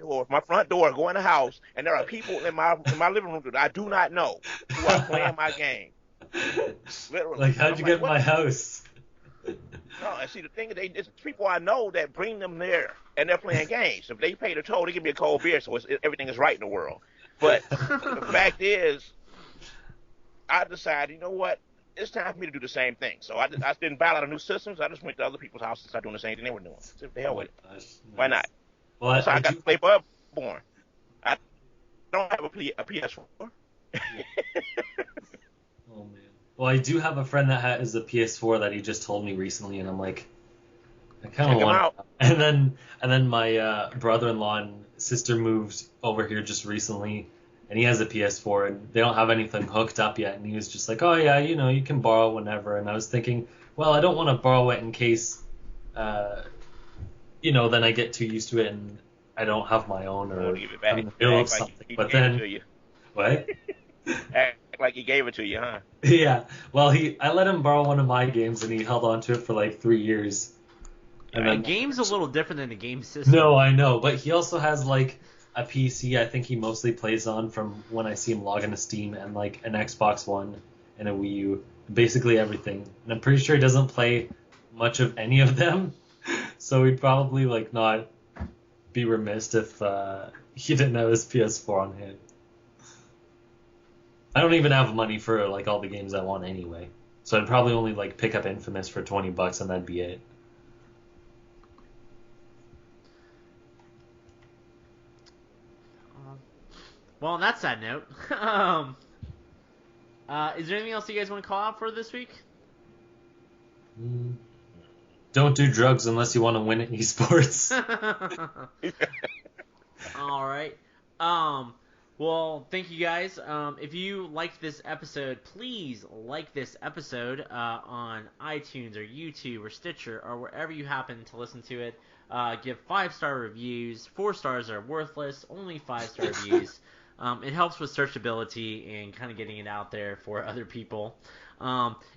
front door, go in the house, and there are people in my living room that I do not know who are playing my game. Literally. Like, how'd you get in my house? No, and see, the thing is, it's people I know that bring them there, and they're playing games. If they pay the toll, they give me a cold beer, so everything is right in the world. But the fact is, I decided, you know what? It's time for me to do the same thing. So I didn't buy a lot of new systems. I just went to other people's houses and started doing the same thing they were doing. So the hell with it. Nice. Why not? Well, so I got to play Bloodborne. I don't have a PS4. Yeah. Oh, man. Well, I do have a friend that has a PS4 that he just told me recently, and I'm like, I kind of want it. And then my brother-in-law and sister moved over here just recently, and he has a PS4, and they don't have anything hooked up yet. And he was just like, oh yeah, you can borrow whenever. And I was thinking, well, I don't want to borrow it in case, then I get too used to it and I don't have my own, or give it back. I'm in the middle of something. But then, what? Act like he gave it to you, huh? Yeah. Well, I let him borrow one of my games, and he held on to it for like 3 years. And the game's a little different than the game system. No, I know, but he also has like a PC. I think he mostly plays on from when I see him log into Steam, and like an Xbox One and a Wii U, basically everything. And I'm pretty sure he doesn't play much of any of them, so he'd probably like not be remiss if he didn't have his PS4 on hand. I don't even have money for like all the games I want anyway. So I'd probably only like pick up Infamous for $20 and that'd be it. Well, on that sad note, is there anything else you guys want to call out for this week? Don't do drugs unless you want to win at esports. All right. Well, thank you guys. If you liked this episode, please like this episode on iTunes or YouTube or Stitcher or wherever you happen to listen to it. Give 5-star reviews. 4 stars are worthless. Only 5-star reviews. It helps with searchability and kind of getting it out there for other people.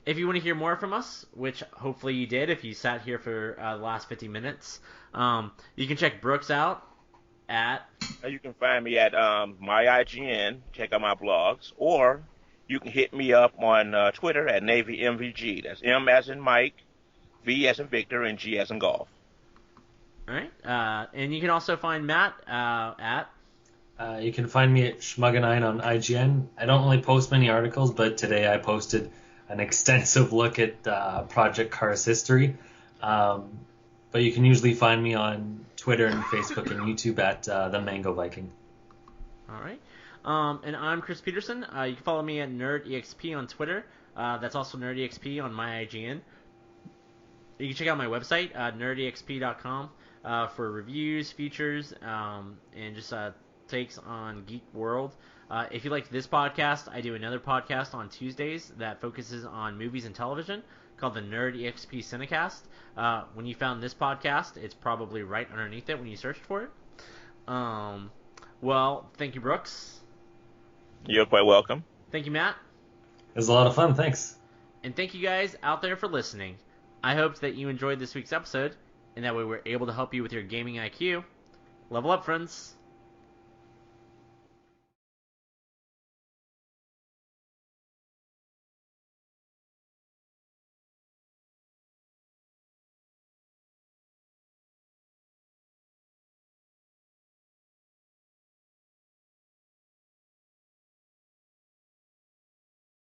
If you want to hear more from us, which hopefully you did if you sat here for the last 50 minutes, you can check Brooks out at... You can find me at my IGN. Check out my blogs. Or you can hit me up on Twitter at NavyMVG. That's M as in Mike, V as in Victor, and G as in Golf. All right. And you can also find Matt at... You can find me at Schmugga9 on IGN. I don't really post many articles, but today I posted an extensive look at Project Cars history. But you can usually find me on Twitter and Facebook and YouTube at The Mango Viking. All right. And I'm Chris Peterson. You can follow me at NerdEXP on Twitter. That's also NerdEXP on my IGN. You can check out my website, nerdexp.com, for reviews, features, and just takes on Geek World. If you like this podcast, I do another podcast on Tuesdays that focuses on movies and television called the Nerd EXP Cinecast. When you found this podcast, it's probably right underneath it when you searched for it. Well, thank you, Brooks. You're quite welcome. Thank you, Matt. It was a lot of fun, thanks. And thank you guys out there for listening. I hope that you enjoyed this week's episode and that we were able to help you with your gaming IQ. Level up, friends.